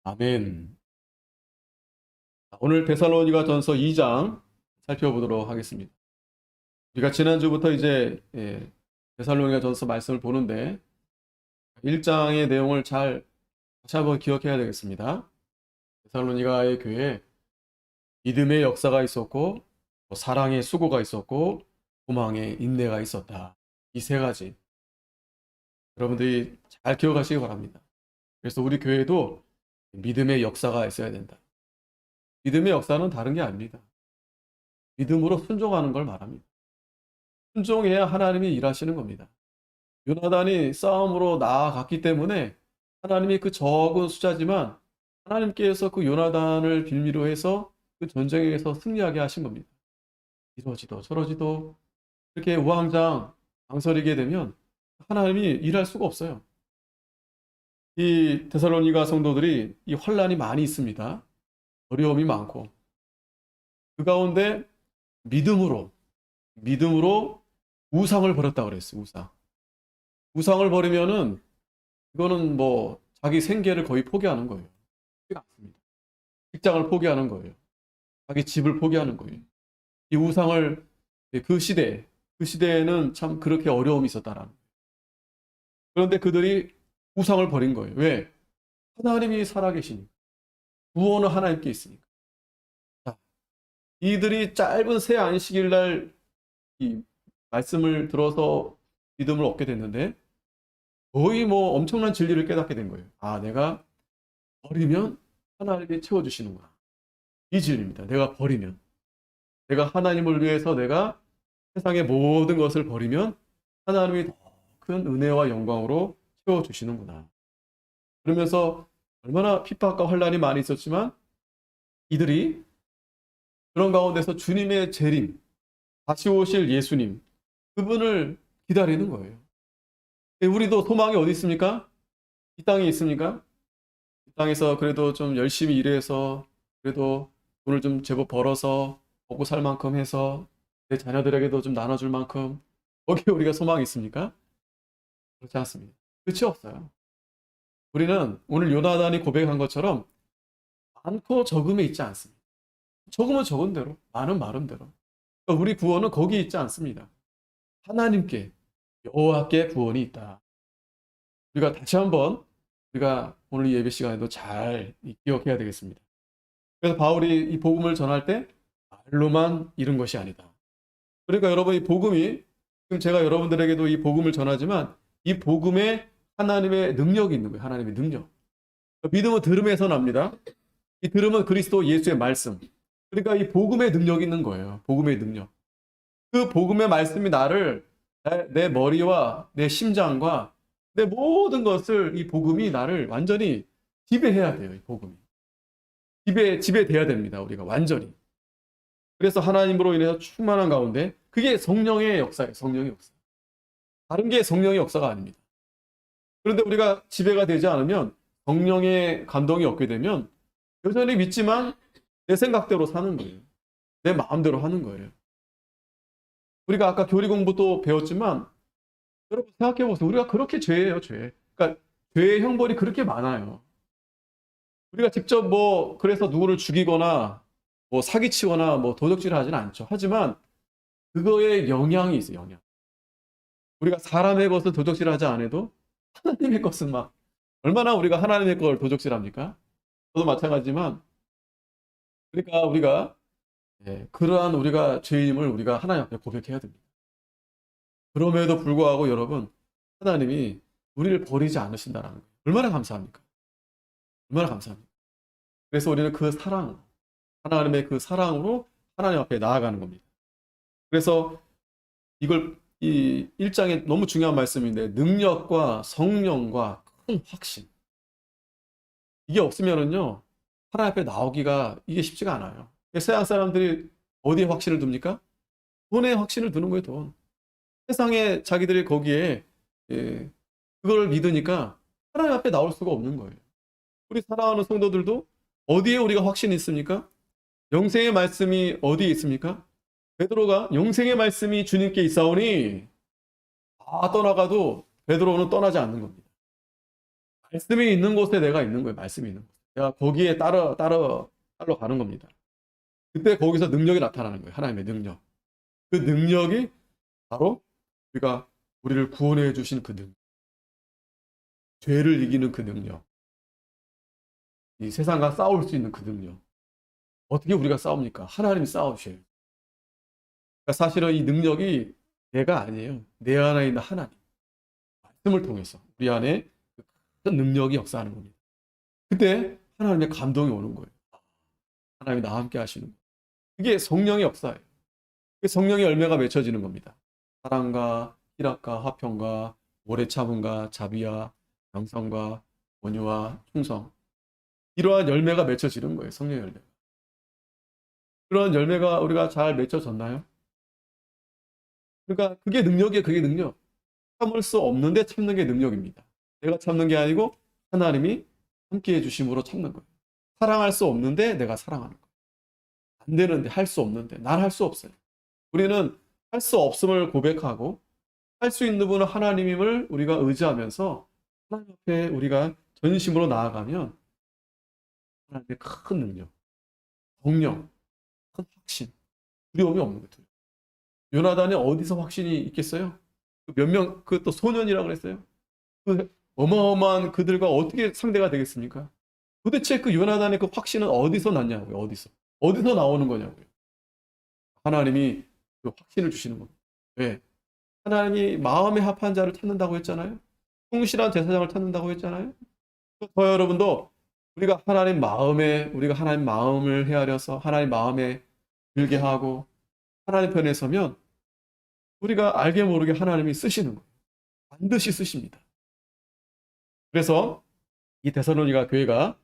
아멘. 오늘 데살로니가전서 2장 살펴보도록 하겠습니다. 우리가 지난주부터 이제 데살로니가전서 말씀을 보는데 1장의 내용을 다시 한번 기억해야 되겠습니다. 데살로니가의 교회에 믿음의 역사가 있었고, 사랑의 수고가 있었고, 소망의 인내가 있었다. 이 세 가지 여러분들이 잘 기억하시기 바랍니다. 그래서 우리 교회도 믿음의 역사가 있어야 된다. 믿음의 역사는 다른 게 아닙니다. 믿음으로 순종하는 걸 말합니다. 순종해야 하나님이 일하시는 겁니다. 요나단이 싸움으로 나아갔기 때문에 하나님이 그 적은 숫자지만 하나님께서 그 요나단을 빌미로 해서 그 전쟁에서 승리하게 하신 겁니다. 이러지도 저러지도 이렇게 우왕좌왕 망설이게 되면 하나님이 일할 수가 없어요. 이 데살로니가 성도들이 이 환난이 많이 있습니다. 어려움이 많고 그 가운데 믿음으로 우상을 버렸다고 그랬어요. 우상을 버리면은 이거는 뭐 자기 생계를 거의 포기하는 거예요. 그렇지 않습니다. 직장을 포기하는 거예요. 자기 집을 포기하는 거예요. 이 우상을 그 시대에는 참 그렇게 어려움이 있었다라는 거예요. 그런데 그들이 우상을 버린 거예요. 왜? 하나님이 살아계시니까. 구원은 하나님께 있으니까. 자, 이들이 짧은 새 안식일 날 이 말씀을 들어서 믿음을 얻게 됐는데 거의 뭐 엄청난 진리를 깨닫게 된 거예요. 아, 내가 버리면 하나님이 채워주시는구나. 이 진리입니다. 내가 버리면. 내가 하나님을 위해서 내가 세상의 모든 것을 버리면 하나님이 더 큰 은혜와 영광으로 채워주시는구나. 그러면서 얼마나 핍박과 환난이 많이 있었지만 이들이 그런 가운데서 주님의 재림, 다시 오실 예수님, 그분을 기다리는 거예요. 우리도 소망이 어디 있습니까? 이 땅에 있습니까? 이 땅에서 그래도 좀 열심히 일해서 그래도 돈을 좀 제법 벌어서 먹고 살 만큼 해서 내 자녀들에게도 좀 나눠줄 만큼 거기에 우리가 소망이 있습니까? 그렇지 않습니다. 끝이 없어요. 우리는 오늘 요나단이 고백한 것처럼 많고 적음에 있지 않습니다. 적으면 적은 대로, 많은 많은 대로. 그러니까 우리 구원은 거기에 있지 않습니다. 하나님께, 여호와께 구원이 있다. 우리가 다시 한번 우리가 오늘 이 예배 시간에도 잘 기억해야 되겠습니다. 그래서 바울이 이 복음을 전할 때 말로만 이룬 것이 아니다. 그러니까 여러분 이 복음이 지금 제가 여러분들에게도 이 복음을 전하지만 이 복음에 하나님의 능력이 있는 거예요. 하나님의 능력. 믿음은 들음에서 납니다. 이 들음은 그리스도 예수의 말씀. 그러니까 이 복음의 능력이 있는 거예요. 복음의 능력. 그 복음의 말씀이 나를 내 머리와 내 심장과 내 모든 것을 이 복음이 나를 완전히 지배해야 돼요. 이 복음이. 지배돼야 됩니다. 우리가 완전히. 그래서 하나님으로 인해서 충만한 가운데 그게 성령의 역사예요. 성령의 역사. 다른 게 성령의 역사가 아닙니다. 그런데 우리가 지배가 되지 않으면 성령의 감동이 없게 되면 여전히 믿지만 내 생각대로 사는 거예요. 내 마음대로 하는 거예요. 우리가 아까 교리 공부도 배웠지만 여러분 생각해 보세요. 우리가 그렇게 죄예요, 죄. 그러니까 죄의 형벌이 그렇게 많아요. 우리가 직접 뭐 그래서 누구를 죽이거나 뭐 사기치거나 뭐 도적질을 하지는 않죠. 하지만 그거에 영향이 있어요, 영향. 우리가 사람의 것을 도적질하지 않아도 하나님의 것은 막 얼마나 우리가 하나님의 걸 도적질합니까? 저도 마찬가지지만 그러니까 우리가 그러한 우리가 죄임을 우리가 하나님 앞에 고백해야 됩니다. 그럼에도 불구하고 여러분 하나님이 우리를 버리지 않으신다는 거예요. 얼마나 감사합니까? 얼마나 감사합니까? 그래서 우리는 그 사랑, 하나님의 그 사랑으로 하나님 앞에 나아가는 겁니다. 그래서 이걸 이 1장에 너무 중요한 말씀인데 능력과 성령과 큰 확신 이게 없으면은요 하나님 앞에 나오기가 이게 쉽지가 않아요. 세상 사람들이 어디에 확신을 둡니까? 돈에 확신을 두는 거예요. 돈. 세상에 자기들이 거기에 그걸 믿으니까 하나님 앞에 나올 수가 없는 거예요. 우리 사랑하는 성도들도 어디에 우리가 확신이 있습니까? 영생의 말씀이 어디에 있습니까? 베드로가 영생의 말씀이 주님께 있사오니 다 떠나가도 베드로는 떠나지 않는 겁니다. 말씀이 있는 곳에 내가 있는 거예요. 말씀이 있는 곳에. 내가 거기에 따라 가는 겁니다. 그때 거기서 능력이 나타나는 거예요. 하나님의 능력. 그 능력이 바로 우리를 구원해 주신 그 능력. 죄를 이기는 그 능력. 이 세상과 싸울 수 있는 그 능력. 어떻게 우리가 싸웁니까? 하나님이 싸우셔요. 그러니까 사실은 이 능력이 내가 아니에요. 내 안에 있는 하나님. 말씀을 통해서 우리 안에 큰 능력이 역사하는 겁니다. 그때 하나님의 감동이 오는 거예요. 하나님이 나와 함께 하시는 거예요. 그게 성령의 역사예요. 그게 성령의 열매가 맺혀지는 겁니다. 사랑과 희락과 화평과 오래 참음과 자비와 양성과 온유와 충성. 이러한 열매가 맺혀지는 거예요. 성령의 열매가. 그런 열매가 우리가 잘 맺혀졌나요? 그러니까 그게 능력이에요. 그게 능력. 참을 수 없는데 참는 게 능력입니다. 내가 참는 게 아니고 하나님이 함께해 주심으로 참는 거예요. 사랑할 수 없는데 내가 사랑하는 거예요. 안 되는데, 할 수 없는데, 난 할 수 없어요. 우리는 할 수 없음을 고백하고 할 수 있는 분은 하나님임을 우리가 의지하면서 하나님 앞에 우리가 전심으로 나아가면 하나님의 큰 능력, 성령, 큰 확신, 두려움이 없는 거예요. 요나단이 어디서 확신이 있겠어요? 몇 명, 그 또 소년이라고 그랬어요? 그 어마어마한 그들과 어떻게 상대가 되겠습니까? 도대체 그 요나단의 그 확신은 어디서 났냐고요? 어디서 나오는 거냐고요? 하나님이 그 확신을 주시는 겁니다. 왜? 하나님이 마음에 합한 자를 찾는다고 했잖아요. 성실한 제사장을 찾는다고 했잖아요. 저 여러분도 우리가 하나님 마음을 헤아려서 하나님 마음에 들게 하고 하나님 편에 서면 우리가 알게 모르게 하나님이 쓰시는 거예요. 반드시 쓰십니다. 그래서 이 데살로니가 교회가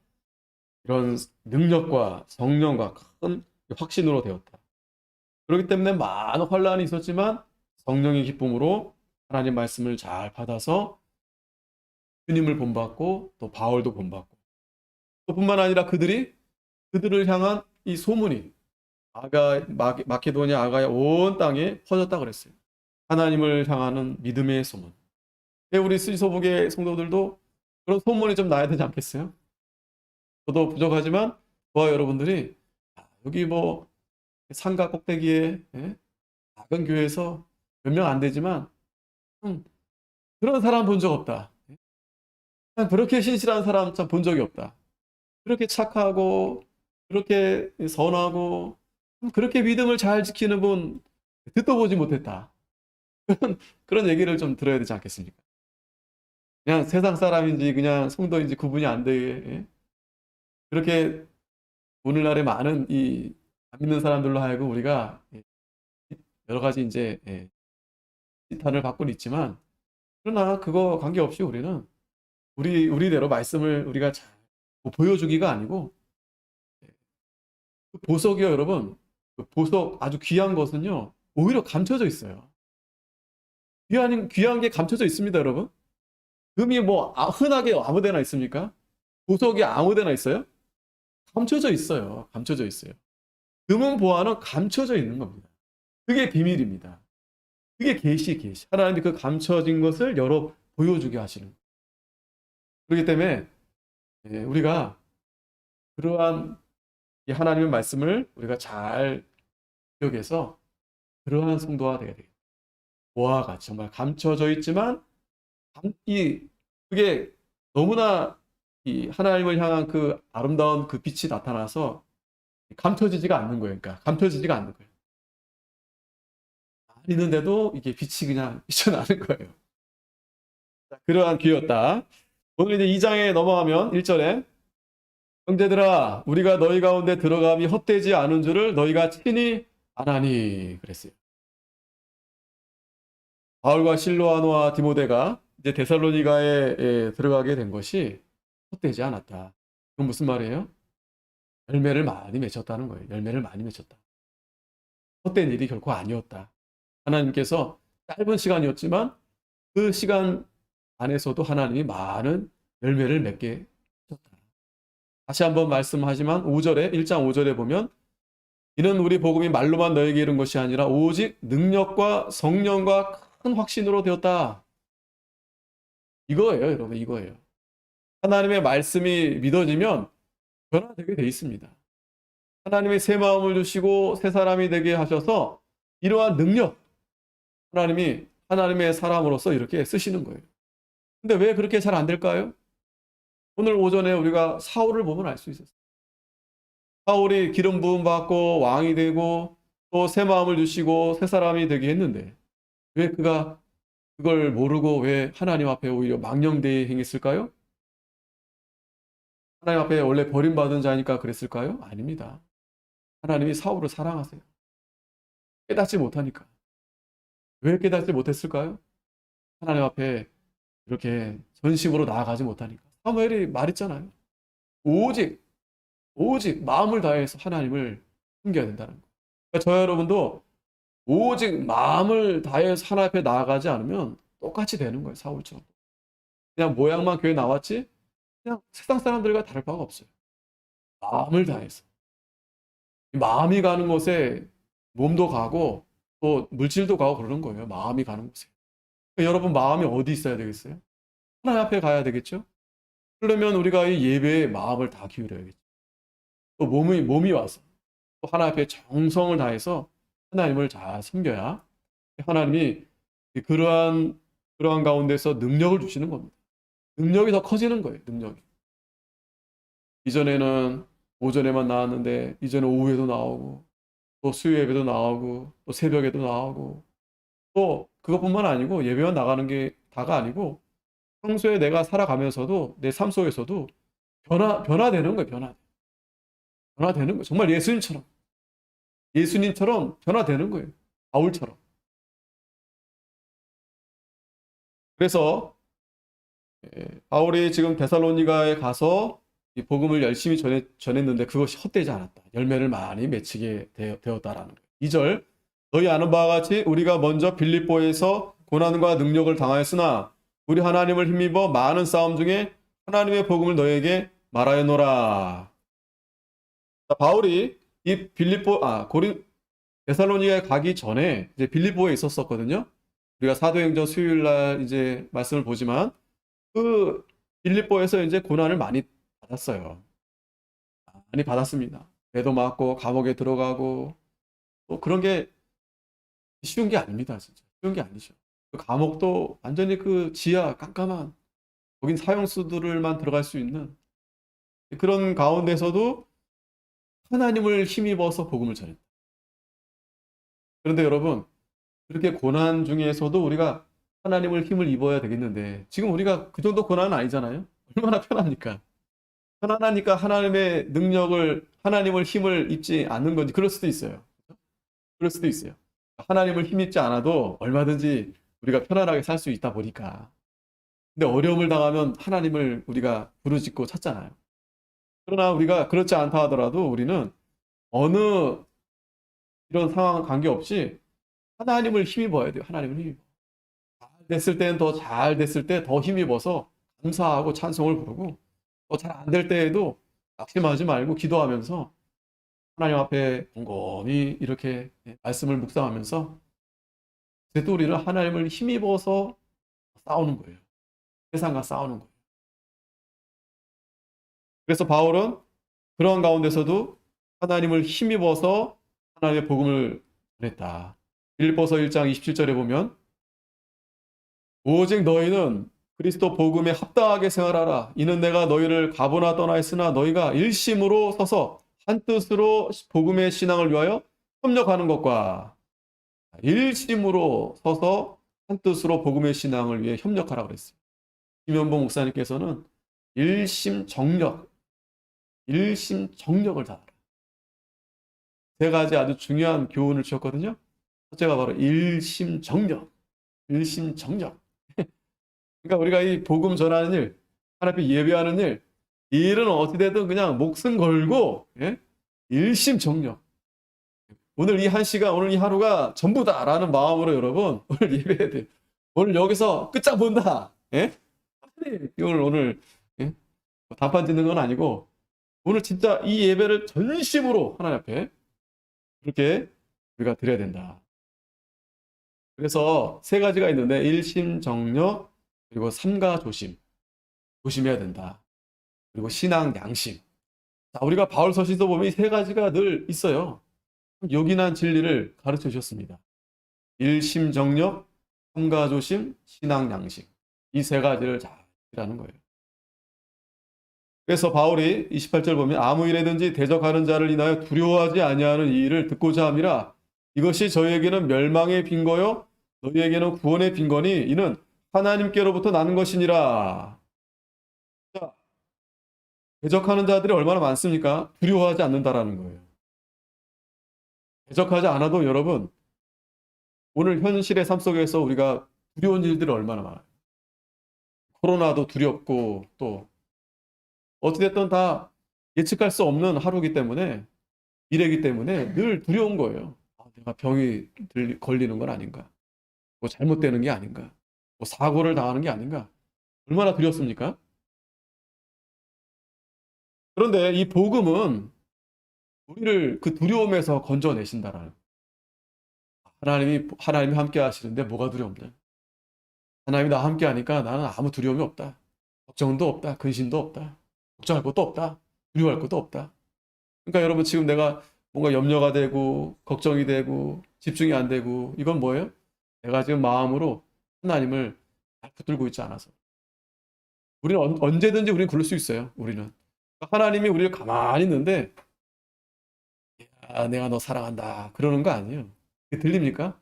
이런 능력과 성령과 큰 확신으로 되었다. 그렇기 때문에 많은 환란이 있었지만 성령의 기쁨으로 하나님 말씀을 잘 받아서 주님을 본받고 또 바울도 본받고 또 뿐만 아니라 그들을 향한 이 소문이 마케도니아 아가야 온 땅에 퍼졌다 그랬어요. 하나님을 향하는 믿음의 소문. 우리 스리소복의 성도들도 그런 소문이 좀 나야 되지 않겠어요? 저도 부족하지만 저와 여러분들이 여기 뭐 산가 꼭대기에 작은 교회에서 몇 명 안 되지만 그런 사람 본 적 없다. 그렇게 신실한 사람 참 본 적이 없다. 그렇게 착하고 그렇게 선하고 그렇게 믿음을 잘 지키는 분 듣도 보지 못했다. 그런 얘기를 좀 들어야 되지 않겠습니까? 그냥 세상 사람인지 그냥 성도인지 구분이 안 되게 그렇게 오늘날에 많은 이 안 믿는 사람들로 하여금 우리가 여러 가지 이제 비탄을 받고 있지만 그러나 그거 관계없이 우리는 우리대로 말씀을 우리가 잘 보여주기가 아니고 그 보석이요 여러분. 그 보석 아주 귀한 것은요 오히려 감춰져 있어요. 귀한 게 감춰져 있습니다 여러분. 금이 뭐 흔하게 아무데나 있습니까? 보석이 아무데나 있어요? 감춰져 있어요. 감춰져 있어요. 금은 보화는 감춰져 있는 겁니다. 그게 비밀입니다. 그게 계시. 하나님이 그 감춰진 것을 보여주게 하시는 거예요. 그렇기 때문에 우리가 그러한 이 하나님의 말씀을 우리가 잘 기억해서 그러한 성도가 되어야 돼요. 보화가 같이 정말 감춰져 있지만 그게 너무나 이 하나님을 향한 그 아름다운 그 빛이 나타나서 감춰지지가 않는 거예요. 그러니까 감춰지지가 않는 거예요. 안 있는데도 이게 빛이 그냥 비쳐나는 거예요. 자, 그러한 귀였다. 오늘 이제 2장에 넘어가면 1절에 형제들아 우리가 너희 가운데 들어감이 헛되지 않은 줄을 너희가 친히 아나니 그랬어요. 바울과 실로아노와 디모데가 이제 데살로니가에 들어가게 된 것이 헛되지 않았다. 그건 무슨 말이에요? 열매를 많이 맺혔다는 거예요. 열매를 많이 맺혔다. 헛된 일이 결코 아니었다. 하나님께서 짧은 시간이었지만 그 시간 안에서도 하나님이 많은 열매를 맺게 하셨다. 다시 한번 말씀하지만 1장 5절에 보면 이는 우리 복음이 말로만 너에게 이른 것이 아니라 오직 능력과 성령과 큰 확신으로 되었다. 이거예요, 여러분. 이거예요. 하나님의 말씀이 믿어지면 변화되게 돼 있습니다. 하나님이 새 마음을 주시고 새 사람이 되게 하셔서 이러한 능력, 하나님이 하나님의 사람으로서 이렇게 쓰시는 거예요. 근데 왜 그렇게 잘 안 될까요? 오늘 오전에 우리가 사울을 보면 알 수 있었어요. 사울이 기름 부음 받고 왕이 되고 또 새 마음을 주시고 새 사람이 되게 했는데 왜 그가 그걸 모르고 왜 하나님 앞에 오히려 망령되이 행했을까요? 하나님 앞에 원래 버림받은 자니까 그랬을까요? 아닙니다. 하나님이 사울을 사랑하세요. 깨닫지 못하니까. 왜 깨닫지 못했을까요? 하나님 앞에 이렇게 전심으로 나아가지 못하니까. 사무엘이 말했잖아요. 오직, 오직 마음을 다해서 하나님을 섬겨야 된다는 거예요. 그러니까 저 여러분도 오직 마음을 다해서 하나님 앞에 나아가지 않으면 똑같이 되는 거예요. 사울처럼. 그냥 모양만 교회 나왔지? 그냥 세상 사람들과 다를 바가 없어요. 마음을 다해서. 마음이 가는 곳에 몸도 가고 또 물질도 가고 그러는 거예요. 마음이 가는 곳에. 그러니까 여러분 마음이 어디 있어야 되겠어요? 하나님 앞에 가야 되겠죠? 그러면 우리가 이 예배에 마음을 다 기울여야겠죠. 또 몸이 와서 또 하나님 앞에 정성을 다해서 하나님을 잘 섬겨야 하나님이 그러한 가운데서 능력을 주시는 겁니다. 능력이 더 커지는 거예요. 능력이. 이전에는 오전에만 나왔는데 이제는 오후에도 나오고 또 수요 예배도 나오고 또 새벽에도 나오고 또 그것뿐만 아니고 예배만 나가는 게 다가 아니고 평소에 내가 살아가면서도 내 삶 속에서도 변화되는 거예요. 변화되는 거예요. 정말 예수님처럼 변화되는 거예요. 바울처럼. 그래서 바울이 지금 데살로니가에 가서 이 복음을 열심히 전했는데 그것이 헛되지 않았다. 열매를 많이 맺히게 되었다라는 거예요. 2절 너희 아는 바와 같이 우리가 먼저 빌립보에서 고난과 능력을 당하였으나 우리 하나님을 힘입어 많은 싸움 중에 하나님의 복음을 너희에게 말하였노라. 바울이 이 데살로니가에 가기 전에 이제 빌립보에 있었었거든요. 우리가 사도행전 수요일 날 이제 말씀을 보지만 그 빌립보에서 이제 고난을 많이 받았어요. 많이 받았습니다. 배도 맞고 감옥에 들어가고 또 그런 게 쉬운 게 아닙니다. 진짜 쉬운 게 아니죠. 그 감옥도 완전히 그 지하 깜깜한 거긴 사형수들만 들어갈 수 있는 그런 가운데서도 하나님을 힘입어서 복음을 전했다. 그런데 여러분 그렇게 고난 중에서도 우리가 하나님을 힘을 입어야 되겠는데 지금 우리가 그 정도 고난은 아니잖아요. 얼마나 편합니까? 편안하니까 하나님의 능력을 하나님을 힘을 입지 않는 건지 그럴 수도 있어요. 그럴 수도 있어요. 하나님을 힘입지 않아도 얼마든지 우리가 편안하게 살 수 있다 보니까. 근데 어려움을 당하면 하나님을 우리가 부르짖고 찾잖아요. 그러나 우리가 그렇지 않다 하더라도 우리는 어느 이런 상황 관계없이 하나님을 힘입어야 돼요. 하나님을 힘입어. 잘 됐을 때는 더 잘 됐을 때 더 힘입어서 감사하고 찬송을 부르고 또 잘 안 될 때에도 낙심하지 말고 기도하면서 하나님 앞에 곰곰이 이렇게 말씀을 묵상하면서 그래도 우리는 하나님을 힘입어서 싸우는 거예요. 세상과 싸우는 거예요. 그래서 바울은 그런 가운데서도 하나님을 힘입어서 하나님의 복음을 전했다. 빌립보서 1장 27절에 보면 오직 너희는 그리스도 복음에 합당하게 생활하라. 이는 내가 너희를 가보나 떠나있으나 너희가 일심으로 서서 한뜻으로 복음의 신앙을 위하여 협력하는 것과 일심으로 서서 한뜻으로 복음의 신앙을 위해 협력하라고 그랬어요. 김현봉 목사님께서는 일심정력을 다하라. 세 가지 아주 중요한 교훈을 주셨거든요. 첫째가 바로 일심정력. 그러니까 우리가 이 복음 전하는 일, 하나님 앞에 예배하는 일, 이 일은 어찌되든 그냥 목숨 걸고 일심정력. 오늘 이 한 시간, 오늘 이 하루가 전부다라는 마음으로 여러분 오늘 예배해야 돼요. 오늘 여기서 끝장 본다. 오늘 단판 짓는 건 아니고 오늘 진짜 이 예배를 전심으로 하나님 앞에 그렇게 우리가 드려야 된다. 그래서 세 가지가 있는데 일심정력 그리고 삼가 조심해야 된다. 그리고 신앙 양심. 자, 우리가 바울 서신서 보면 이 세 가지가 늘 있어요. 요긴한 진리를 가르쳐 주셨습니다. 일심정력, 삼가조심, 신앙양식. 이 세 가지를 잘 하는 거예요. 그래서 바울이 28절 보면 아무 일에든지 대적하는 자를 인하여 두려워하지 아니하는 이 일을 듣고자 함이라. 이것이 저희에게는 멸망의 빈거요 너희에게는 구원의 빈거니 이는 하나님께로부터 나는 것이니라. 자, 대적하는 자들이 얼마나 많습니까? 두려워하지 않는다라는 거예요. 대적하지 않아도 여러분 오늘 현실의 삶 속에서 우리가 두려운 일들이 얼마나 많아요. 코로나도 두렵고 또 어찌됐든 다 예측할 수 없는 하루이기 때문에 미래이기 때문에 늘 두려운 거예요. 아, 내가 병이 걸리는 건 아닌가? 뭐 잘못되는 게 아닌가? 뭐 사고를 당하는 게 아닌가? 얼마나 두렵습니까? 그런데 이 복음은 우리를 그 두려움에서 건져내신다라는 하나님이 함께 하시는데 뭐가 두려움이냐? 하나님이 나와 함께 하니까 나는 아무 두려움이 없다. 걱정도 없다. 근심도 없다. 걱정할 것도 없다. 두려워할 것도 없다. 그러니까 여러분 지금 내가 뭔가 염려가 되고 걱정이 되고 집중이 안 되고 이건 뭐예요? 내가 지금 마음으로 하나님을 잘 붙들고 있지 않아서. 우리는 언제든지 우리는 그럴 수 있어요. 우리는. 하나님이 우리를 가만히 있는데 야, 내가 너 사랑한다. 그러는 거 아니에요. 들립니까?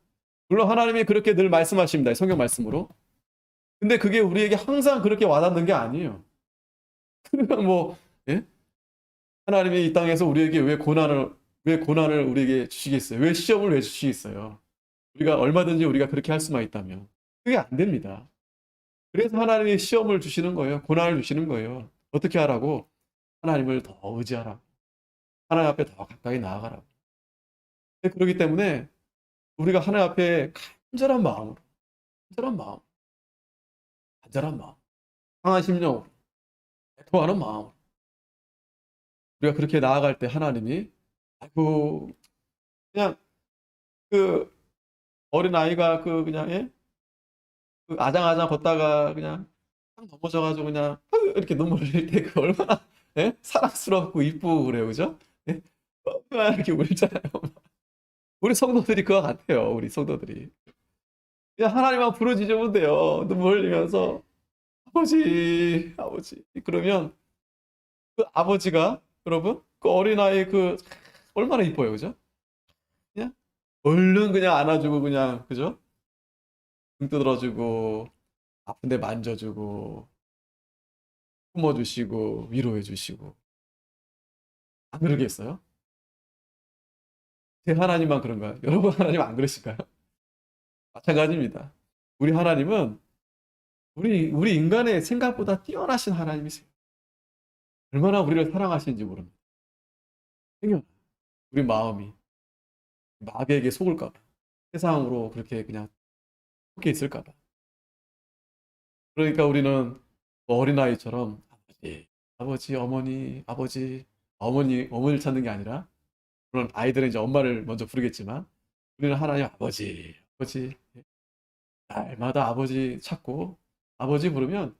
물론 하나님이 그렇게 늘 말씀하십니다. 성경 말씀으로. 근데 그게 우리에게 항상 그렇게 와닿는 게 아니에요. 그냥 뭐 예? 하나님이 이 땅에서 우리에게 왜 고난을 우리에게 주시겠어요? 왜 시험을 왜 주시겠어요? 우리가 얼마든지 우리가 그렇게 할 수만 있다면 그게 안 됩니다. 그래서 하나님이 시험을 주시는 거예요. 고난을 주시는 거예요. 어떻게 하라고? 하나님을 더 의지하라고. 하나님 앞에 더 가까이 나아가라고. 그렇기 때문에 우리가 하나님 앞에 간절한 마음으로, 간절한 마음, 간절한 마음, 상한 심령으로, 애통하는 마음으로 우리가 그렇게 나아갈 때 하나님이 아이고 그냥 그 어린 아이가 그 그냥 예? 그 아장아장 걷다가 그냥 딱 넘어져가지고 그냥 이렇게 눈물 흘릴 때 그 얼마나 예? 사랑스럽고 이쁘고 그래요, 그죠? 예? 얼마나 이렇게 울잖아요. 우리 성도들이 그와 같아요, 우리 성도들이. 그냥 하나님만 부르짖으면 돼요. 눈물 흘리면서 아버지, 아버지. 그러면 그 아버지가 여러분 그 어린아이 그 얼마나 이뻐요, 그죠? 그냥 얼른 그냥 안아주고 그냥 그죠? 등 두드러주고 아픈데 만져주고 품어주시고 위로해주시고 안 그러겠어요? 제 하나님만 그런가요? 여러분 하나님 안 그러실까요? 마찬가지입니다. 우리 하나님은 우리 인간의 생각보다 뛰어나신 하나님이세요. 얼마나 우리를 사랑하시는지 모릅니다. 생각 우리 마음이 마귀에게 속을까 봐. 세상으로 그렇게 그냥 속해 있을까 봐. 그러니까 우리는 뭐 어린아이처럼 아버지, 아버지, 어머니, 아버지, 어머니를 찾는 게 아니라 물론 아이들은 이제 엄마를 먼저 부르겠지만 우리는 하나님 아버지, 아버지 날마다 아버지 찾고 아버지 부르면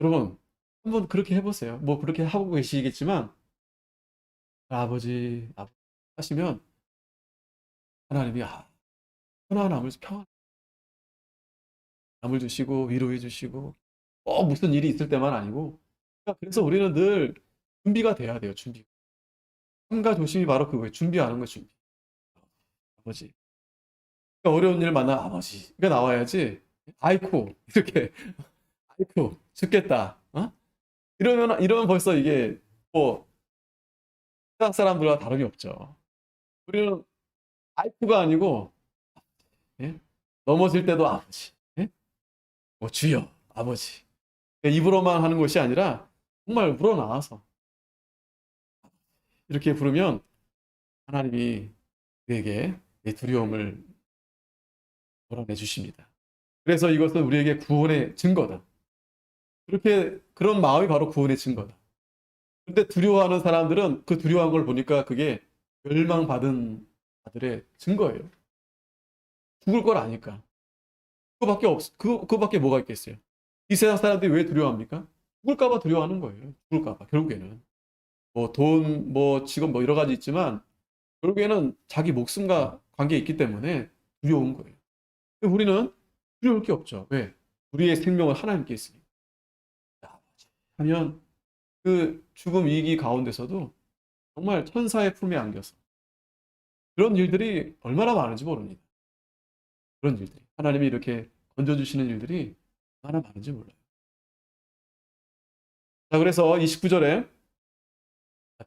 여러분 한번 그렇게 해보세요. 뭐 그렇게 하고 계시겠지만 아버지 하시면 하나님이 평안함을 주시고 위로해 주시고 꼭 무슨 일이 있을 때만 아니고 그래서 우리는 늘 준비가 돼야 돼요. 준비. 삼가 조심이 바로 그거예요. 준비하는 거 준비. 아버지. 그러니까 어려운 일 만나 아버지가 나와야지. 아이쿠 이렇게 아이쿠 죽겠다. 어? 이러면 벌써 이게 뭐 세상 사람들과 다름이 없죠. 우리는 아이쿠가 아니고 예? 넘어질 때도 아버지. 예? 뭐 주여 아버지. 입으로만 하는 것이 아니라 정말 우러나와서 이렇게 부르면 하나님이 우리에게 내 두려움을 덜어내 주십니다. 그래서 이것은 우리에게 구원의 증거다. 그런 마음이 바로 구원의 증거다. 근데 두려워하는 사람들은 그 두려워한 걸 보니까 그게 멸망받은 자들의 증거예요. 죽을 걸 아니까. 그거밖에 뭐가 있겠어요. 이 세상 사람들이 왜 두려워합니까? 죽을까봐 두려워하는 거예요. 죽을까봐, 결국에는. 뭐 돈, 뭐 직업 뭐 여러 가지 있지만 결국에는 자기 목숨과 관계 있기 때문에 두려운 거예요. 근데 우리는 두려울 게 없죠. 왜? 우리의 생명은 하나님께 있으니까. 하면 그 죽음 위기 가운데서도 정말 천사의 품에 안겨서 그런 일들이 얼마나 많은지 모릅니다. 그런 일들이. 하나님이 이렇게 건져주시는 일들이 얼마나 많은지 몰라요. 자, 그래서 29절에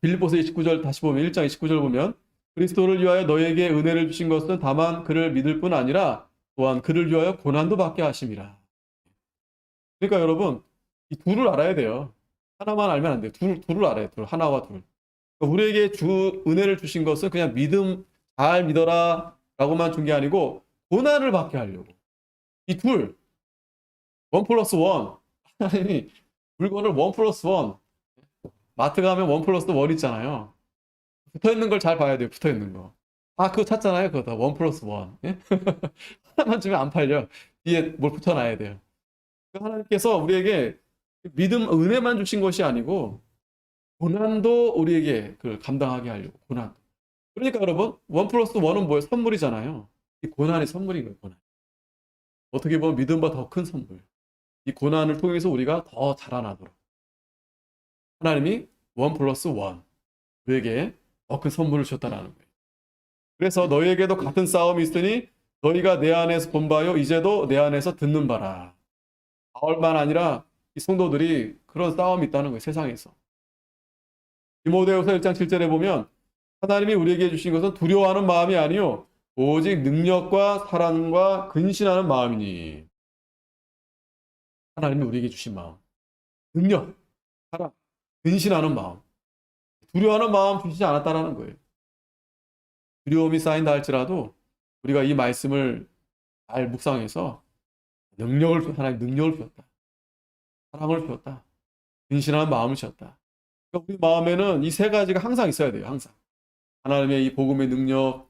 빌립보서 29절 다시 보면 1장 29절 보면 그리스도를 위하여 너에게 은혜를 주신 것은 다만 그를 믿을 뿐 아니라 또한 그를 위하여 고난도 받게 하심이라. 그러니까 여러분 이 둘을 알아야 돼요. 하나만 알면 안 돼요. 둘을 알아야 돼요. 하나와 둘. 그러니까 우리에게 은혜를 주신 것은 그냥 믿음 잘 믿어라 라고만 준 게 아니고 고난을 받게 하려고. 이 둘, 원 플러스 원. 하나님이 물건을 원 플러스 원. 마트 가면 원 플러스 원 있잖아요. 붙어 있는 걸 잘 봐야 돼요. 붙어 있는 거. 아, 그거 찾잖아요. 그거 다 원 플러스 원. 예? 하나만 주면 안 팔려. 뒤에 뭘 붙여놔야 돼요. 하나님께서 우리에게 믿음, 은혜만 주신 것이 아니고 고난도 우리에게 그걸 감당하게 하려고. 고난. 그러니까 여러분, 원 플러스 원은 뭐예요? 선물이잖아요. 이 고난이 선물인 거예요. 고난. 어떻게 보면 믿음보다 더 큰 선물. 이 고난을 통해서 우리가 더 자라나도록. 하나님이 원 플러스 원. 우리에게 더 큰 선물을 주셨다는 거예요. 그래서 너희에게도 같은 싸움이 있으니 너희가 내 안에서 본 바요 이제도 내 안에서 듣는 바라. 바울만 아니라 이 성도들이 그런 싸움이 있다는 거예요. 세상에서. 디모데후서 1장 7절에 보면 하나님이 우리에게 주신 것은 두려워하는 마음이 아니요 오직 능력과 사랑과 근신하는 마음이니. 하나님이 우리에게 주신 마음. 능력, 사랑, 근신하는 마음. 두려워하는 마음 주시지 않았다는 거예요. 두려움이 쌓인다 할지라도 우리가 이 말씀을 잘 묵상해서 하나님 능력을 주었다. 사랑을 주었다. 근신하는 마음을 주었다. 그러니까 우리 마음에는 이 세 가지가 항상 있어야 돼요. 항상. 하나님의 이 복음의 능력.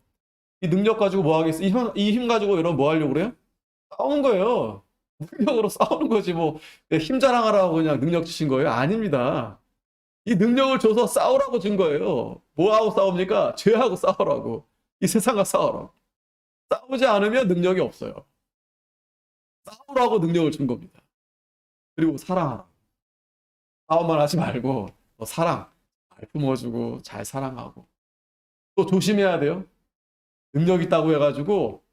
이 능력 가지고 뭐 하겠어요? 이 힘 가지고 여러분 뭐 하려고 그래요? 싸우는 거예요. 능력으로 싸우는 거지 뭐 힘 자랑하라고 그냥 능력 주신 거예요? 아닙니다. 이 능력을 줘서 싸우라고 준 거예요. 뭐하고 싸웁니까? 죄하고 싸우라고. 이 세상과 싸우라고. 싸우지 않으면 능력이 없어요. 싸우라고 능력을 준 겁니다. 그리고 사랑하라. 싸움만 하지 말고 사랑. 잘 품어주고 잘 사랑하고. 또 조심해야 돼요. 능력 있다고 해가지고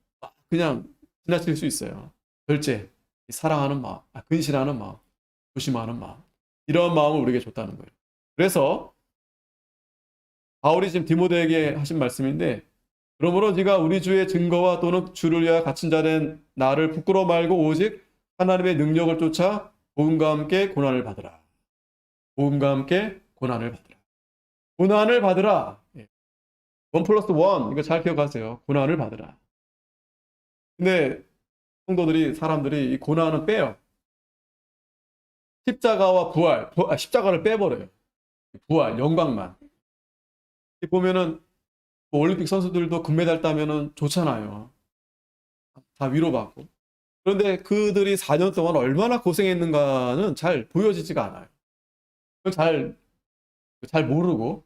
그냥 지나칠 수 있어요. 절제. 사랑하는 마음, 근신하는 마음, 조심하는 마음. 이런 마음을 우리에게 줬다는 거예요. 그래서 바울이 지금 디모데에게 하신 말씀인데 그러므로 네가 우리 주의 증거와 또는 주를 위하여 갇힌 자된 나를 부끄러워 말고 오직 하나님의 능력을 쫓아 복음과 함께 고난을 받으라. 복음과 함께 고난을 받으라. 고난을 받으라. 원 플러스 원. 이거 잘 기억하세요. 고난을 받으라. 근데 성도들이 사람들이 이 고난은 빼요. 십자가와 십자가를 빼버려요. 부활, 영광만. 보면은 올림픽 선수들도 금메달 따면은 좋잖아요. 다 위로받고. 그런데 그들이 4년 동안 얼마나 고생했는가는 잘 보여지지가 않아요. 그걸 잘 모르고,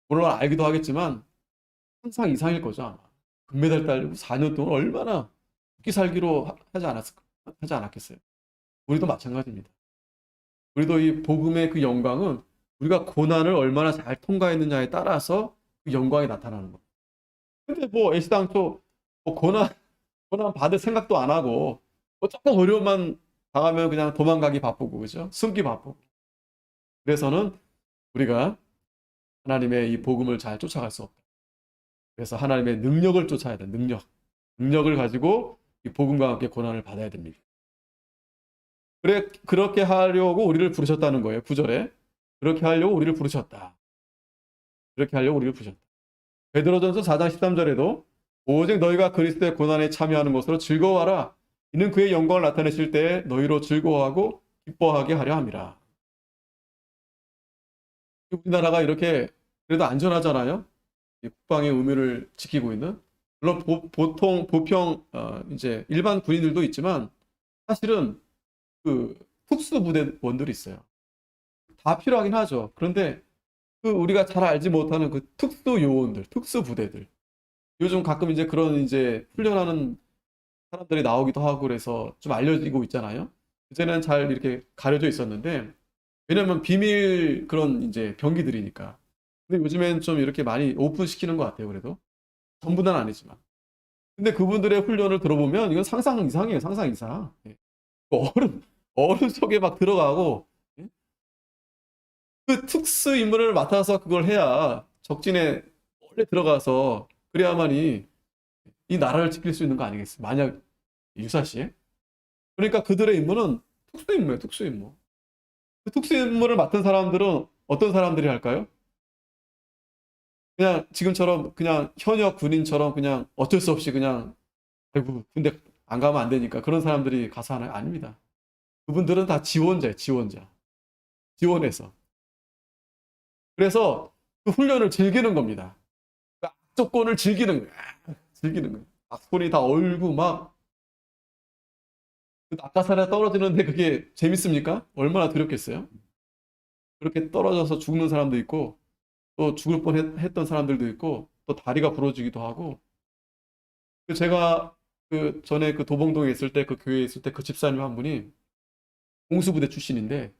물론 알기도 하겠지만, 항상 이상일 거죠, 아마. 금메달 따려고 4년 동안 얼마나 죽기 살기로 하지 않았겠어요. 우리도 마찬가지입니다. 우리도 이 복음의 그 영광은 우리가 고난을 얼마나 잘 통과했느냐에 따라서 그 영광이 나타나는 겁니다. 근데 뭐 애시당초 뭐 고난 받을 생각도 안 하고 뭐 조금 어려움만 당하면 그냥 도망가기 바쁘고 그죠? 숨기 바쁘고. 그래서는 우리가 하나님의 이 복음을 잘 쫓아갈 수 없다. 그래서 하나님의 능력을 쫓아야 돼. 능력을 가지고 이 복음과 함께 고난을 받아야 됩니다. 그렇게 하려고 우리를 부르셨다는 거예요. 9절에. 그렇게 하려고 우리를 부르셨다. 그렇게 하려고 우리를 부르셨다. 베드로전서 4장 13절에도 오직 너희가 그리스도의 고난에 참여하는 것으로 즐거워하라. 이는 그의 영광을 나타내실 때에 너희로 즐거워하고 기뻐하게 하려 함이라. 우리나라가 이렇게 그래도 안전하잖아요. 국방의 의무를 지키고 있는. 물론 보통 이제 일반 군인들도 있지만 사실은 그 특수부대원들이 있어요. 다 필요하긴 하죠. 그런데 그 우리가 잘 알지 못하는 그 특수 요원들, 특수 부대들. 요즘 가끔 이제 그런 이제 훈련하는 사람들이 나오기도 하고 그래서 좀 알려지고 있잖아요. 그전에는 잘 이렇게 가려져 있었는데, 왜냐면 비밀 그런 이제 병기들이니까. 근데 요즘엔 좀 이렇게 많이 오픈시키는 것 같아요, 그래도. 전부 다는 아니지만. 근데 그분들의 훈련을 들어보면 이건 상상 이상이에요, 상상 이상. 예. 얼음 속에 막 들어가고, 예? 그 특수 임무를 맡아서 그걸 해야 적진에 원래 들어가서 그래야만이 이 나라를 지킬 수 있는 거 아니겠어요? 만약 유사시에? 그러니까 그들의 임무는 특수 임무예요, 특수 임무. 그 특수 임무를 맡은 사람들은 어떤 사람들이 할까요? 그냥 지금처럼 그냥 현역 군인처럼 그냥 어쩔 수 없이 그냥 아이고 군대 안 가면 안 되니까 그런 사람들이 가서 하나요? 아닙니다. 그분들은 다 지원자예요, 지원자. 지원해서. 그래서 그 훈련을 즐기는 겁니다. 그 악조건을 즐기는 거예요. 즐기는 거예요. 악손이 다 얼고 막 그 낙하산에 떨어지는데 그게 재밌습니까? 얼마나 두렵겠어요? 그렇게 떨어져서 죽는 사람도 있고 또 죽을 뻔했던 사람들도 있고 또 다리가 부러지기도 하고 그 제가 그 전에 그 도봉동에 있을 때 그 교회에 있을 때 그 집사님 한 분이 공수부대 출신인데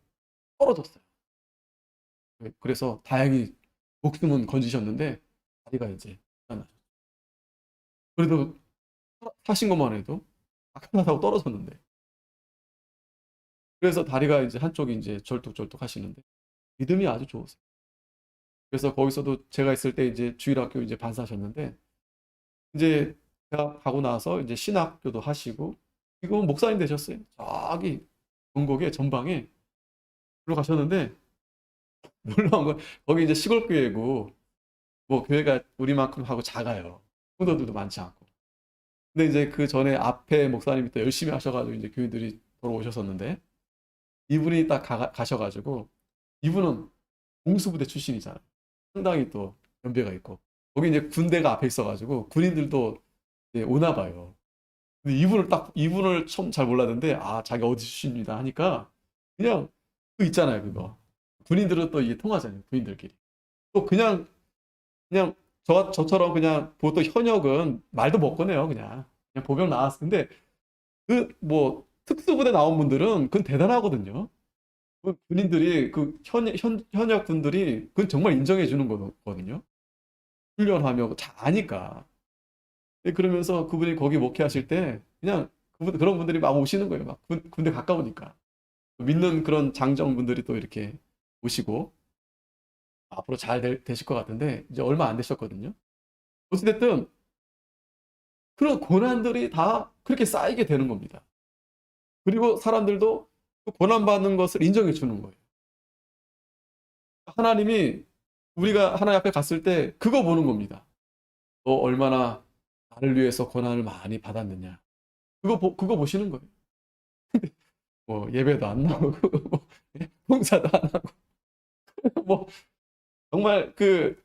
떨어졌어요. 그래서 다행히 목숨은 건지셨는데 다리가 이제 나셨죠. 그래도 사신 것만 해도 낙하산하고 떨어졌는데 그래서 다리가 이제 한쪽이 이제 절뚝절뚝 하시는데 믿음이 아주 좋으세요. 그래서 거기서도 제가 있을 때 이제 주일학교 이제 반사하셨는데 이제 대학 가고 나서 이제 신학교도 하시고 지금은 목사님 되셨어요. 저기 전국에 전방에 들어가셨는데 놀라운 건 거기 이제 시골 교회고 뭐 교회가 우리만큼 하고 작아요. 성도들도 많지 않고. 근데 이제 그 전에 앞에 목사님이 또 열심히 하셔가지고 이제 교인들이 돌아오셨었는데 이분이 딱 가셔가지고 이분은 공수부대 출신이잖아요. 상당히 또 연배가 있고 거기 이제 군대가 앞에 있어가지고 군인들도 이제 오나 봐요. 근데 이분을 처음 잘 몰랐는데 아 자기 어디 출신입니다 하니까 그냥 그 있잖아요 그거 군인들은 또 이게 통하잖아요 군인들끼리 또 그냥 저처럼 그냥 보통 현역은 말도 못 꺼내요 그냥 보병 나왔을 텐데 그 뭐 특수부대 나온 분들은 그건 대단하거든요. 그 군인들이 그 현역 군들이 그건 정말 인정해 주는 거거든요. 훈련하며 잘 아니까. 그러면서 그분이 거기 목회하실 때 그냥 그런 분들이 막 오시는 거예요. 막 군대 가까우니까. 믿는 그런 장정분들이 또 이렇게 오시고 앞으로 잘 되실 것 같은데 이제 얼마 안 되셨거든요. 어찌됐든 그런 고난들이 다 그렇게 쌓이게 되는 겁니다. 그리고 사람들도 그 고난받는 것을 인정해 주는 거예요. 하나님이 우리가 하나님 앞에 갔을 때 그거 보는 겁니다. 너 얼마나 나를 위해서 고난을 많이 받았느냐. 그거 보시는 거예요. 뭐 예배도 안 나오고 뭐 봉사도 안 하고 뭐 정말 그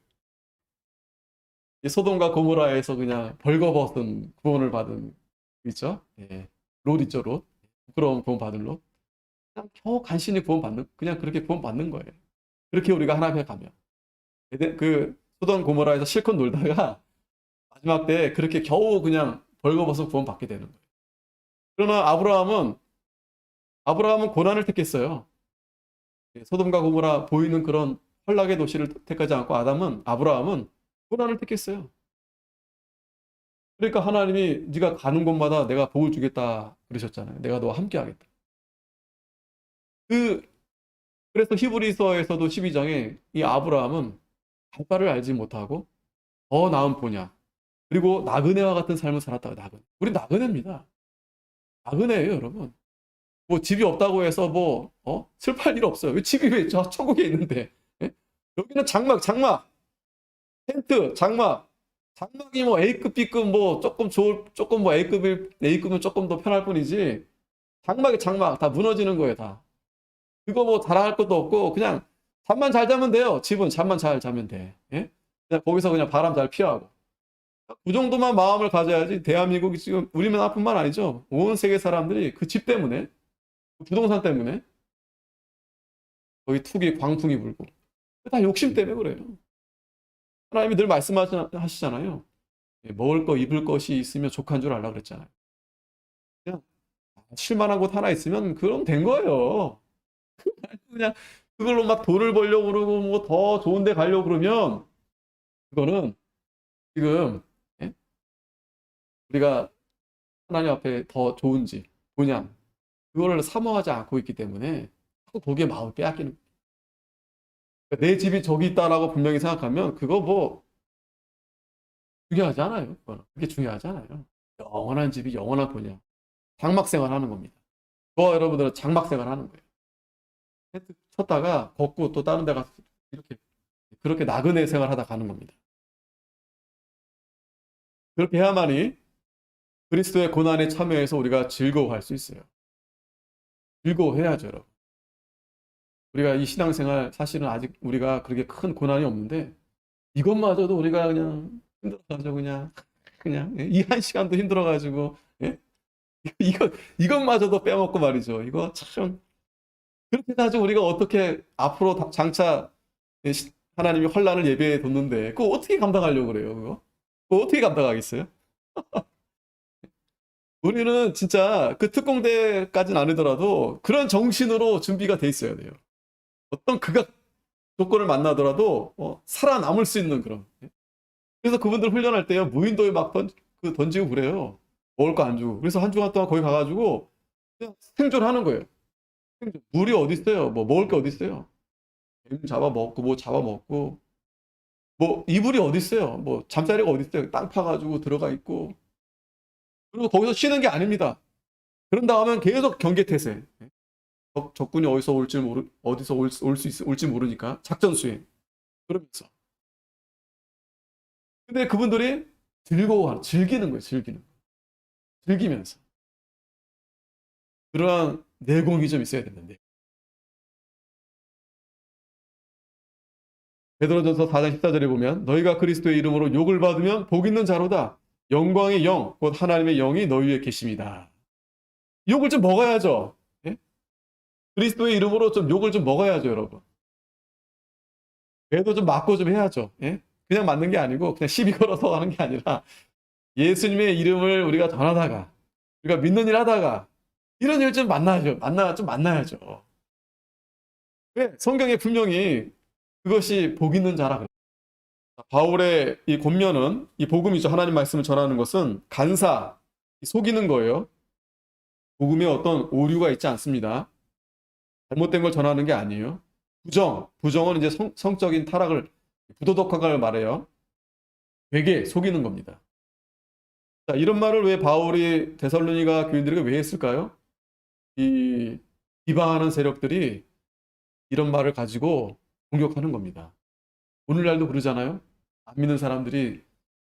소돔과 고모라에서 그냥 벌거벗은 구원을 받은 그 있죠? 예. 롯 있죠, 롯. 부끄러운 구원 받은 롯. 그냥 겨우 간신히 구원 받는 그냥 그렇게 구원 받는 거예요. 그렇게 우리가 하나님 앞에 가면 그 소돔 고모라에서 실컷 놀다가 마지막 때 그렇게 겨우 그냥 벌거벗은 구원 받게 되는 거예요. 그러나 아브라함은 고난을 택했어요. 소돔과 고모라 보이는 그런 환락의 도시를 택하지 않고 아브라함은 고난을 택했어요. 그러니까 하나님이 네가 가는 곳마다 내가 복을 주겠다 그러셨잖아요. 내가 너와 함께 하겠다. 그 그래서 히브리서에서도 12장에 이 아브라함은 바를 알지 못하고 더 나은 본향 그리고 나그네와 같은 삶을 살았다고 나그네. 우리 나그네입니다. 나그네예요, 여러분. 뭐 집이 없다고 해서 뭐 슬퍼할 일 없어요. 왜 집이 왜 저 천국에 있는데? 예? 여기는 장막, 텐트, 장막이 뭐 A급, B급 뭐 조금 뭐 A급은 조금 더 편할 뿐이지. 장막 다 무너지는 거예요, 다. 그거 뭐 자랑할 것도 없고 그냥 잠만 잘 자면 돼요. 집은 잠만 잘 자면 돼. 예? 그냥 거기서 그냥 바람 잘 피하고. 그 정도만 마음을 가져야지 대한민국이 지금 우리나라뿐만 아니죠. 온 세계 사람들이 그 집 때문에 부동산 때문에 거기 광풍이 불고 다 욕심 때문에 그래요. 하나님이 늘 말씀하시잖아요. 예, 먹을 거, 입을 것이 있으면 족한 줄 알라 그랬잖아요. 그냥 쉴만한 곳 하나 있으면 그럼 된 거예요. 그냥 그걸로 막 돈을 벌려고 그러고 뭐 더 좋은 데 가려고 그러면 그거는 지금 예? 우리가 하나님 앞에 더 좋은 집, 본향 그거를 사모하지 않고 있기 때문에 자꾸 거기에 마음을 빼앗기는 거예요. 그러니까 내 집이 저기 있다라고 분명히 생각하면 그거 뭐 중요하지 않아요. 그거는. 그게 중요하지 않아요. 영원한 집이 영원한 본향. 장막 생활하는 겁니다. 여러분들은 장막 생활하는 거예요. 텐트 쳤다가 걷고 또 다른 데 가서 이렇게 그렇게 나그네 생활하다 가는 겁니다. 그렇게 해야만이 그리스도의 고난에 참여해서 우리가 즐거워할 수 있어요. 즐거워해야죠, 여러분. 우리가 이 신앙생활 사실은 아직 우리가 그렇게 큰 고난이 없는데 이것마저도 우리가 그냥 힘들어가지고 그냥 이 한 시간도 힘들어가지고 예? 이것마저도 빼먹고 말이죠. 이거 참 그렇게 가지고 우리가 어떻게 앞으로 장차 하나님이 환난을 예배해 뒀는데 그거 어떻게 감당하려고 그래요, 그거 어떻게 감당하겠어요? 우리는 진짜 그 특공대까지는 아니더라도 그런 정신으로 준비가 돼 있어야 돼요. 어떤 극악 조건을 만나더라도 살아남을 수 있는 그런. 예? 그래서 그분들 훈련할 때요 무인도에 막 던지고 그래요. 먹을 거 안 주고. 그래서 한 주간 동안 거기 가가지고 그냥 생존하는 거예요. 물이 어디 있어요? 뭐 먹을 게 어디 있어요? 뱀 잡아먹고 뭐 잡아먹고 뭐 이불이 어디 있어요? 뭐 잠자리가 어디 있어요? 땅 파가지고 들어가 있고 그리고 거기서 쉬는 게 아닙니다. 그런 다음엔 계속 경계태세. 적군이 어디서 올지 모르니까 작전 수행. 그러면서. 근데 그분들이 즐기는 거예요. 즐기면서. 그러한 내공이 좀 있어야 되는데. 베드로전서 4장 14절에 보면 너희가 그리스도의 이름으로 욕을 받으면 복 있는 자로다. 영광의 영, 곧 하나님의 영이 너희 위에 계십니다. 욕을 좀 먹어야죠. 예? 그리스도의 이름으로 좀 욕을 좀 먹어야죠, 여러분. 배도 좀 맞고 좀 해야죠. 예? 그냥 맞는 게 아니고 그냥 시비 걸어서 하는 게 아니라 예수님의 이름을 우리가 전하다가 우리가 믿는 일 하다가 이런 일 좀 만나야죠. 왜? 성경에 분명히 그것이 복 있는 자라 그래요. 바울의 이 권면은 이 복음이죠. 하나님 말씀을 전하는 것은 간사, 속이는 거예요. 복음에 어떤 오류가 있지 않습니다. 잘못된 걸 전하는 게 아니에요. 부정은 이제 성적인 타락을, 부도덕화를 말해요. 되게 속이는 겁니다. 자, 이런 말을 왜 바울이 데살로니가 교인들에게 왜 했을까요? 이 비방하는 세력들이 이런 말을 가지고 공격하는 겁니다. 오늘날도 그러잖아요. 안 믿는 사람들이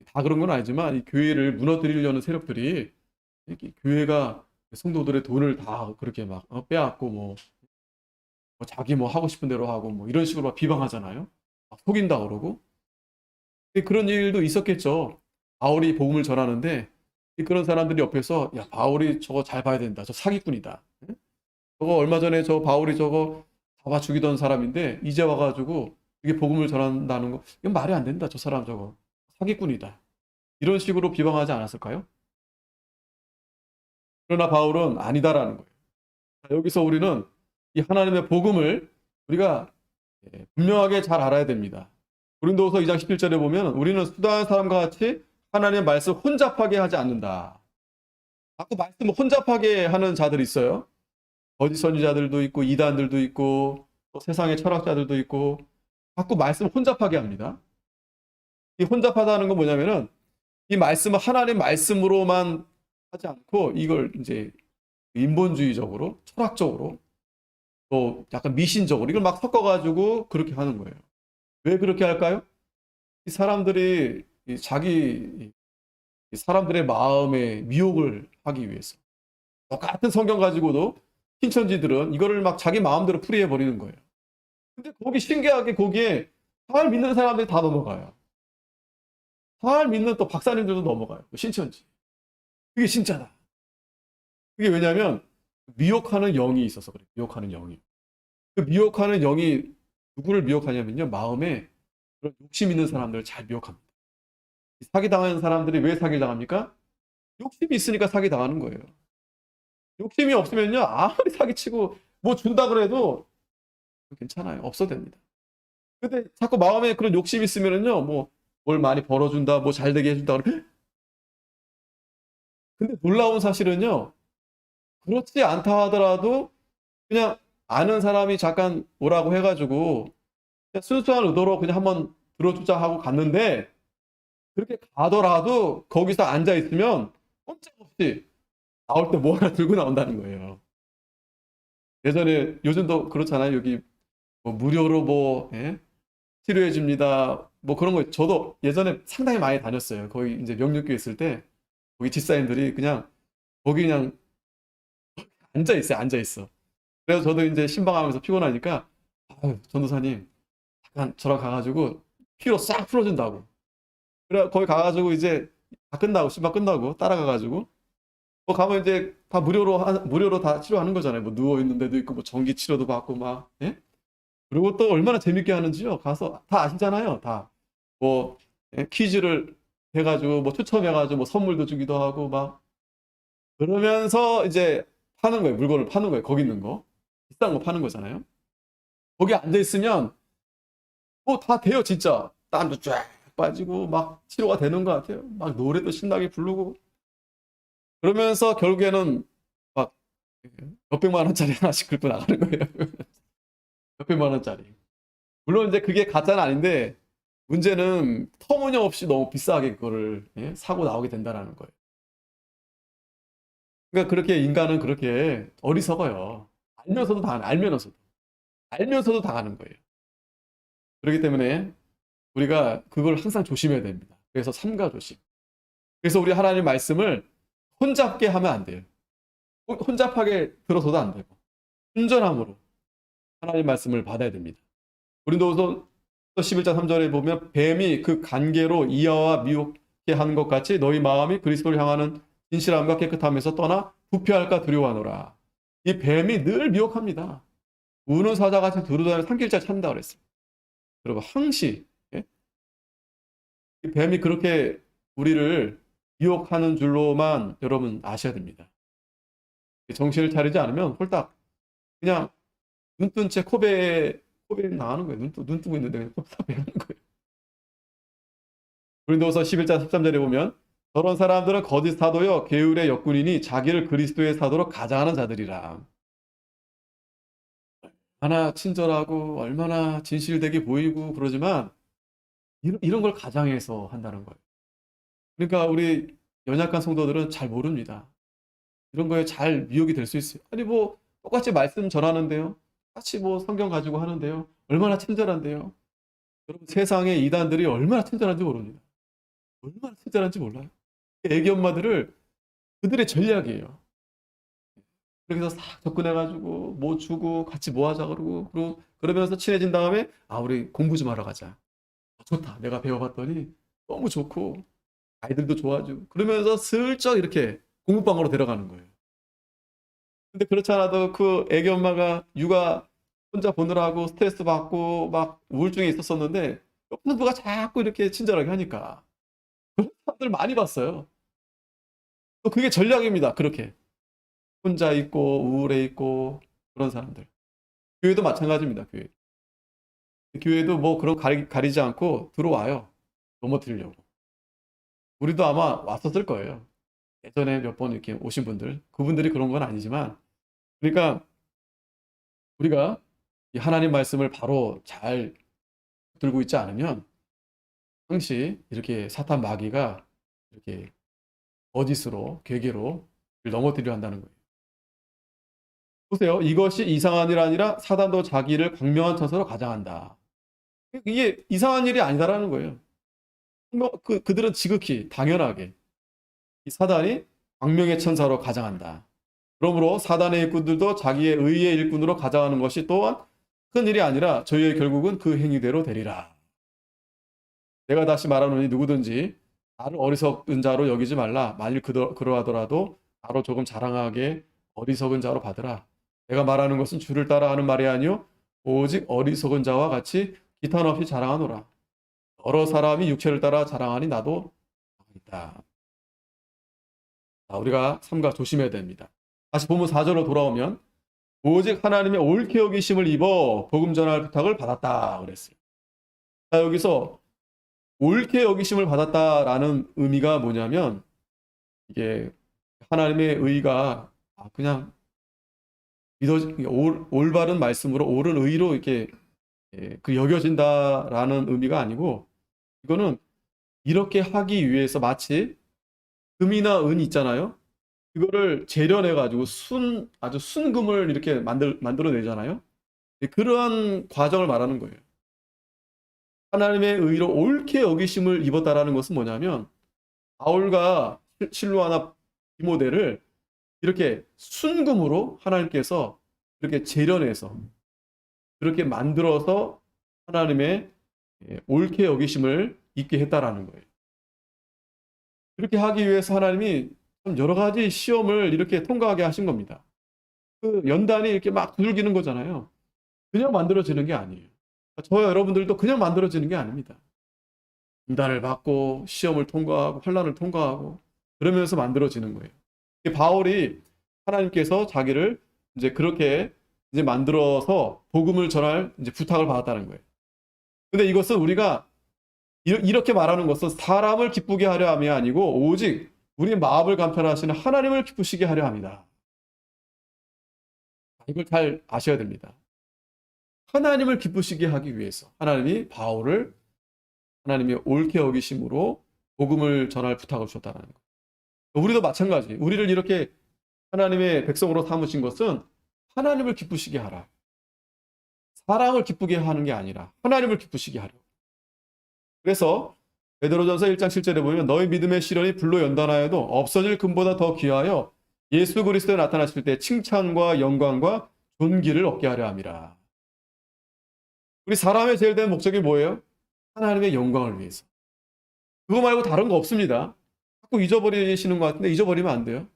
다 그런 건 아니지만 이 교회를 무너뜨리려는 세력들이 이렇게 교회가 성도들의 돈을 다 그렇게 막 빼앗고 자기 하고 싶은 대로 하고 이런 식으로 막 비방하잖아요. 막 속인다 그러고. 그런 일도 있었겠죠. 바울이 복음을 전하는데 그런 사람들이 옆에서 야 바울이 저거 잘 봐야 된다. 저 사기꾼이다. 저거 얼마 전에 저 바울이 저거 잡아 죽이던 사람인데 이제 와가지고 이게 복음을 전한다는 거 이건 말이 안 된다. 저 사람 저거 사기꾼이다. 이런 식으로 비방하지 않았을까요? 그러나 바울은 아니다라는 거예요. 여기서 우리는 이 하나님의 복음을 우리가 분명하게 잘 알아야 됩니다. 고린도후서 2장 17절에 보면 우리는 수다한 사람과 같이 하나님의 말씀을 혼잡하게 하지 않는다. 자꾸 말씀을 혼잡하게 하는 자들이 있어요. 거짓 선지자들도 있고 이단들도 있고 또 세상의 철학자들도 있고 자꾸 말씀을 혼잡하게 합니다. 이 혼잡하다는 건 뭐냐면은 이 말씀을 하나님 말씀으로만 하지 않고 이걸 이제 인본주의적으로 철학적으로 또 약간 미신적으로 이걸 막 섞어가지고 그렇게 하는 거예요. 왜 그렇게 할까요? 이 사람들이 사람들의 마음에 미혹을 하기 위해서 똑같은 성경 가지고도 신천지들은 이거를 막 자기 마음대로 풀이해 버리는 거예요. 근데 신기하게 거기에 잘 믿는 사람들이 다 넘어가요. 잘 믿는 또 박사님들도 넘어가요. 신천지. 그게 진짜다. 그게 왜냐하면 미혹하는 영이 있어서 그래요. 미혹하는 영이. 그 미혹하는 영이 누구를 미혹하냐면요. 마음에 그런 욕심 있는 사람들을 잘 미혹합니다. 사기당하는 사람들이 왜 사기당합니까? 욕심이 있으니까 사기당하는 거예요. 욕심이 없으면요. 아무리 사기치고 뭐 준다 그래도 괜찮아요. 없어도 됩니다. 근데 자꾸 마음에 그런 욕심이 있으면은요. 뭐 뭘 많이 벌어준다, 뭐 잘 되게 해준다. 근데 놀라운 사실은요. 그렇지 않다 하더라도 그냥 아는 사람이 잠깐 오라고 해가지고 그냥 순수한 의도로 그냥 한번 들어주자 하고 갔는데 그렇게 가더라도 거기서 앉아 있으면 꼼짝없이 나올 때 뭐 하나 들고 나온다는 거예요. 예전에 요즘도 그렇잖아요. 여기 뭐 무료로 뭐 예? 치료해 줍니다. 뭐 그런 거 저도 예전에 상당히 많이 다녔어요. 거기 이제 명륜교회 있을 때 거기 집사님들이 그냥 거기 그냥 앉아 있어요. 앉아 있어. 그래서 저도 이제 신방하면서 피곤하니까 아유, 전도사님 잠깐 저랑 가가지고 피로 싹 풀어준다고. 그래 거기 가가지고 이제 다 끝나고 신방 끝나고 따라가가지고 뭐 가면 이제 다 무료로 다 치료하는 거잖아요. 뭐 누워 있는 데도 있고 뭐 전기 치료도 받고 막 예? 그리고 또 얼마나 재밌게 하는지요. 가서 다 아시잖아요. 다 뭐 퀴즈를 해가지고 뭐 추첨해가지고 뭐 선물도 주기도 하고 막 그러면서 이제 파는 거예요. 물건을 파는 거예요. 거기 있는 거 비싼 거 파는 거잖아요. 거기 앉아 있으면 뭐 다 돼요. 진짜 땀도 쫙 빠지고 막 치료가 되는 것 같아요. 막 노래도 신나게 부르고 그러면서 결국에는 막 몇백만 원짜리 하나씩 긁고 나가는 거예요. 몇백만 원짜리. 물론 이제 그게 가짜는 아닌데 문제는 터무니없이 너무 비싸게 그거를 예? 사고 나오게 된다는 거예요. 그러니까 그렇게 인간은 그렇게 어리석어요. 알면서도 당하는 거예요. 그렇기 때문에 우리가 그걸 항상 조심해야 됩니다. 그래서 삼가 조심. 그래서 우리 하나님 말씀을 혼잡게 하면 안 돼요. 혼잡하게 들어서도 안 되고 순전함으로 하나님 말씀을 받아야 됩니다. 고린도후서 11장 3절에 보면 뱀이 그 간계로 이하와 미혹게 하는 것 같이 너희 마음이 그리스도를 향하는 진실함과 깨끗함에서 떠나 부패할까 두려워하노라. 이 뱀이 늘 미혹합니다. 우는 사자같이 두루다니는 산길자 찾는다 그랬어요. 여러분 항시 예? 이 뱀이 그렇게 우리를 유혹하는 줄로만 여러분 아셔야 됩니다. 정신을 차리지 않으면 홀딱 그냥 눈 뜬 채 코베에 나가는 거예요. 눈 뜨고 있는데 그냥 홀딱 배우는 거예요. 고린도서 11장 13절에 보면 저런 사람들은 거짓 사도요 게으르의 역군이니 자기를 그리스도의 사도로 가장하는 자들이라. 얼마나 친절하고 얼마나 진실되게 보이고 그러지만 이런 걸 가장해서 한다는 거예요. 그러니까 우리 연약한 성도들은 잘 모릅니다. 이런 거에 잘 미혹이 될 수 있어요. 아니 뭐 똑같이 말씀 전하는데요. 똑같이 뭐 성경 가지고 하는데요. 얼마나 친절한데요. 여러분 세상에 이단들이 얼마나 친절한지 모릅니다. 얼마나 친절한지 몰라요. 애기 엄마들을 그들의 전략이에요. 그렇게 해서 싹 접근해가지고 뭐 주고 같이 뭐 하자 그러고 그러면서 친해진 다음에 아 우리 공부 좀 하러 가자. 아, 좋다. 내가 배워봤더니 너무 좋고 아이들도 좋아지고 그러면서 슬쩍 이렇게 공부방으로 데려가는 거예요. 근데 그렇지 않아도 그 애기 엄마가 육아 혼자 보느라고 스트레스 받고 막 우울증이 있었었는데 옆에서 누가 자꾸 이렇게 친절하게 하니까 그런 사람들 많이 봤어요. 또 그게 전략입니다. 그렇게 혼자 있고 우울해 있고 그런 사람들. 교회도 마찬가지입니다. 교회도 뭐 그런 가리지 않고 들어와요. 넘어뜨리려고. 우리도 아마 왔었을 거예요. 예전에 몇 번 이렇게 오신 분들. 그분들이 그런 건 아니지만 그러니까 우리가 이 하나님 말씀을 바로 잘 들고 있지 않으면 항시 이렇게 사탄 마귀가 이렇게 거짓으로 괴계로 넘어뜨려 한다는 거예요. 보세요. 이것이 이상한 일 아니라 사단도 자기를 광명한 천사로 가장한다. 이게 이상한 일이 아니다라는 거예요. 그들은 지극히 당연하게 이 사단이 광명의 천사로 가장한다. 그러므로 사단의 일꾼들도 자기의 의의 일꾼으로 가장하는 것이 또한 큰 일이 아니라 저희의 결국은 그 행위대로 되리라. 내가 다시 말하노니 누구든지 나를 어리석은 자로 여기지 말라. 만일 그러하더라도 나로 조금 자랑하게 어리석은 자로 받으라. 내가 말하는 것은 주를 따라 하는 말이 아니요 오직 어리석은 자와 같이 기탄 없이 자랑하노라. 여러 사람이 육체를 따라 자랑하니 나도 있다. 자, 우리가 삼가 조심해야 됩니다. 다시 본문 4절로 돌아오면 오직 하나님의 옳게 여기심을 입어 복음 전할 부탁을 받았다 그랬어요. 자, 여기서 옳게 여기심을 받았다라는 의미가 뭐냐면 이게 하나님의 의가 그냥 올바른 말씀으로 옳은 의로 이렇게 그 여겨진다라는 의미가 아니고 이거는 이렇게 하기 위해서 마치 금이나 은 있잖아요. 그거를 재련해 가지고 아주 순금을 이렇게 만들어내잖아요. 그러한 과정을 말하는 거예요. 하나님의 의로 옳게 여기심을 입었다라는 것은 뭐냐면 바울과 실로아나 디모데를 이렇게 순금으로 하나님께서 이렇게 재련해서 그렇게 만들어서 하나님의 옳게 여기심을 입게 했다라는 거예요. 그렇게 하기 위해서 하나님이 여러 가지 시험을 이렇게 통과하게 하신 겁니다. 그 연단이 이렇게 막 두들기는 거잖아요. 그냥 만들어지는 게 아니에요. 저와 여러분들도 그냥 만들어지는 게 아닙니다. 연단을 받고 시험을 통과하고 환난을 통과하고 그러면서 만들어지는 거예요. 바울이 하나님께서 자기를 이제 그렇게 이제 만들어서 복음을 전할 이제 부탁을 받았다는 거예요. 근데 이것은 우리가 이렇게 말하는 것은 사람을 기쁘게 하려 함이 아니고 오직 우리 마음을 간편하시는 하나님을 기쁘시게 하려 합니다. 이걸 잘 아셔야 됩니다. 하나님을 기쁘시게 하기 위해서 하나님이 바울을 하나님의 옳게 여기심으로 복음을 전할 부탁을 주셨다는 거예요. 우리도 마찬가지. 우리를 이렇게 하나님의 백성으로 삼으신 것은 하나님을 기쁘시게 하라. 사람을 기쁘게 하는 게 아니라 하나님을 기쁘시게 하려. 그래서 베드로전서 1장 7절에 보면 너희 믿음의 시련이 불로 연단하여도 없어질 금보다 더 귀하여 예수 그리스도에 나타나실 때 칭찬과 영광과 존귀를 얻게 하려 함이라. 우리 사람의 제일 된 목적이 뭐예요? 하나님의 영광을 위해서. 그거 말고 다른 거 없습니다. 자꾸 잊어버리시는 것 같은데 잊어버리면 안 돼요.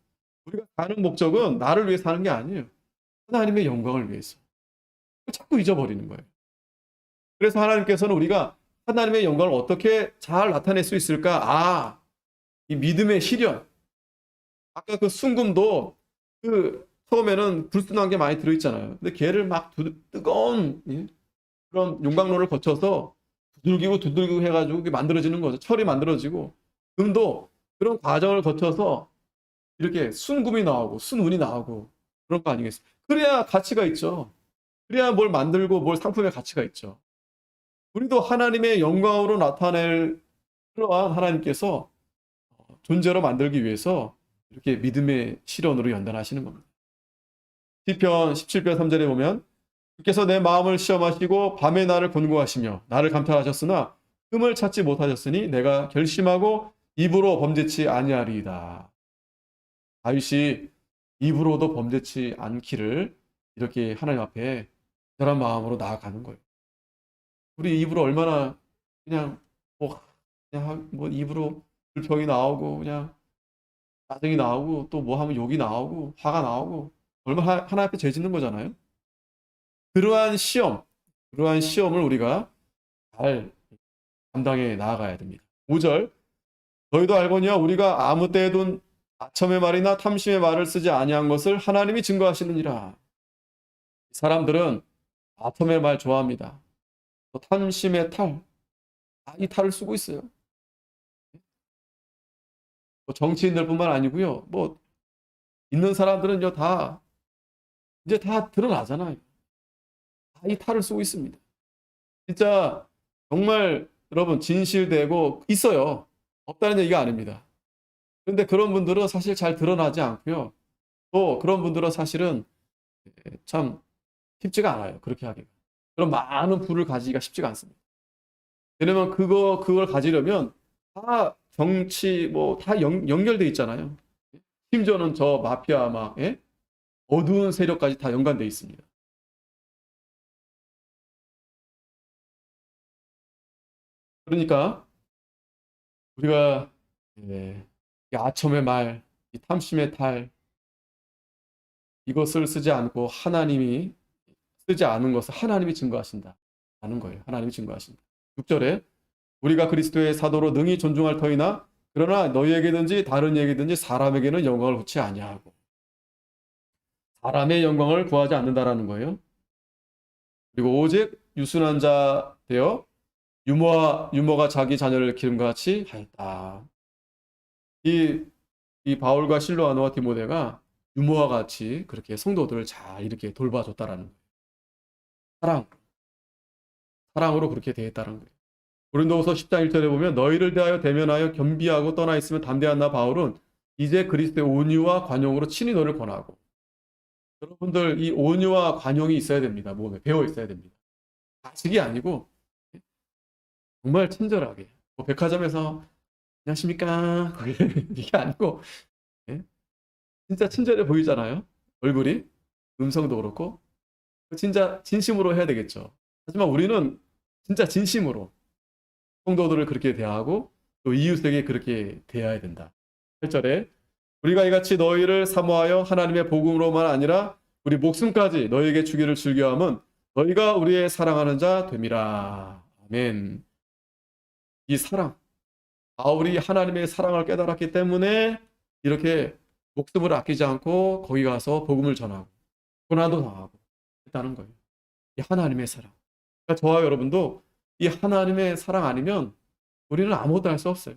우리가 사는 목적은 나를 위해서 사는 게 아니에요. 하나님의 영광을 위해서. 자꾸 잊어버리는 거예요. 그래서 하나님께서는 우리가 하나님의 영광을 어떻게 잘 나타낼 수 있을까? 이 믿음의 시련. 아까 그 순금도 처음에는 불순한 게 많이 들어있잖아요. 근데 걔를 막 뜨거운 그런 용광로를 거쳐서 두들기고 해가지고 만들어지는 거죠. 철이 만들어지고 금도 그런 과정을 거쳐서 이렇게 순금이 나오고 순운이 나오고 그런 거 아니겠어요? 그래야 가치가 있죠. 그래야 뭘 만들고 뭘 상품의 가치가 있죠. 우리도 하나님의 영광으로 나타낼 그러한 하나님께서 존재로 만들기 위해서 이렇게 믿음의 시련으로 연단하시는 겁니다. 시편 17편 3절에 보면 주께서 내 마음을 시험하시고 밤에 나를 권고하시며 나를 감찰하셨으나 흠을 찾지 못하셨으니 내가 결심하고 입으로 범죄치 아니하리이다. 다윗이 입으로도 범죄치 않기를 이렇게 하나님 앞에 그런 마음으로 나아가는 거예요. 우리 입으로 얼마나 그냥 뭐 입으로 불평이 나오고 그냥 짜증이 나오고 또 뭐 하면 욕이 나오고 화가 나오고 얼마나 하나님 앞에 죄 짓는 거잖아요. 그러한 시험을 우리가 잘 감당해 나아가야 됩니다. 5절 너희도 알거니와 우리가 아무 때에도 아첨의 말이나 탐심의 말을 쓰지 아니한 것을 하나님이 증거하시느니라. 사람들은 아첨의 말 좋아합니다. 또 탐심의 탈, 이 탈을 쓰고 있어요. 뭐 정치인들뿐만 아니고요. 뭐 있는 사람들은 이제 다 드러나잖아요. 다 이 탈을 쓰고 있습니다. 진짜 정말 여러분 진실되고 있어요. 없다는 얘기가 아닙니다. 그런데 그런 분들은 사실 잘 드러나지 않고요. 또 그런 분들은 사실은 참 쉽지가 않아요. 그렇게 하기가. 그런 많은 부를 가지기가 쉽지가 않습니다. 왜냐면 그걸 가지려면 다 정치 뭐 다 연결돼 있잖아요. 심지어는 저 마피아 어두운 세력까지 다 연관돼 있습니다. 그러니까 우리가 이 아첨의 말, 이 탐심의 탈 이것을 쓰지 않고 하나님이 쓰지 않은 것을 하나님이 증거하신다. 라는 거예요. 하나님이 증거하신다. 6절에 우리가 그리스도의 사도로 능히 존중할 터이나 그러나 너희에게든지 다른 에게든지 사람에게는 영광을 구치 아니하고 사람의 영광을 구하지 않는다라는 거예요. 그리고 오직 유순한 자 되어 유모가 자기 자녀를 기름과 같이 하였다. 이 바울과 실로아노와 디모데가 유모와 같이 그렇게 성도들을 잘 이렇게 돌봐줬다라는 거예요. 사랑으로 그렇게 대했다는 거예요. 고린도후서 10장 1절에 보면 너희를 대하여 대면하여 겸비하고 떠나 있으면 담대한 나 바울은 이제 그리스도의 온유와 관용으로 친히 너를 권하고 여러분들 이 온유와 관용이 있어야 됩니다. 몸에 배어 있어야 됩니다. 가식이 아니고 정말 친절하게 뭐 백화점에서 안녕하십니까 이게 아니고 예? 진짜 친절해 보이잖아요. 얼굴이 음성도 그렇고 진짜 진심으로 해야 되겠죠. 하지만 우리는 진짜 진심으로 성도들을 그렇게 대하고 또 이웃에게 그렇게 대해야 된다. 8절에 우리가 이같이 너희를 사모하여 하나님의 복음으로만 아니라 우리 목숨까지 너희에게 주기를 즐겨함은 너희가 우리의 사랑하는 자 됨이라. 아멘. 이 사랑, 바울이 하나님의 사랑을 깨달았기 때문에 이렇게 목숨을 아끼지 않고 거기 가서 복음을 전하고 고난도 당하고 했다는 거예요. 이 하나님의 사랑. 그러니까 저와 여러분도 이 하나님의 사랑 아니면 우리는 아무것도 할 수 없어요.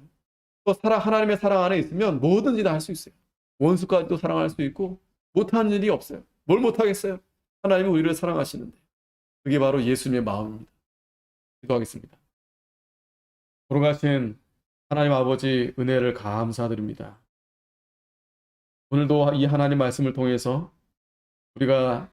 또 하나님의 사랑 안에 있으면 뭐든지 다 할 수 있어요. 원수까지도 사랑할 수 있고 못하는 일이 없어요. 뭘 못하겠어요? 하나님은 우리를 사랑하시는데 그게 바로 예수님의 마음입니다. 기도하겠습니다. 돌아가신 하나님 아버지 은혜를 감사드립니다. 오늘도 이 하나님 말씀을 통해서 우리가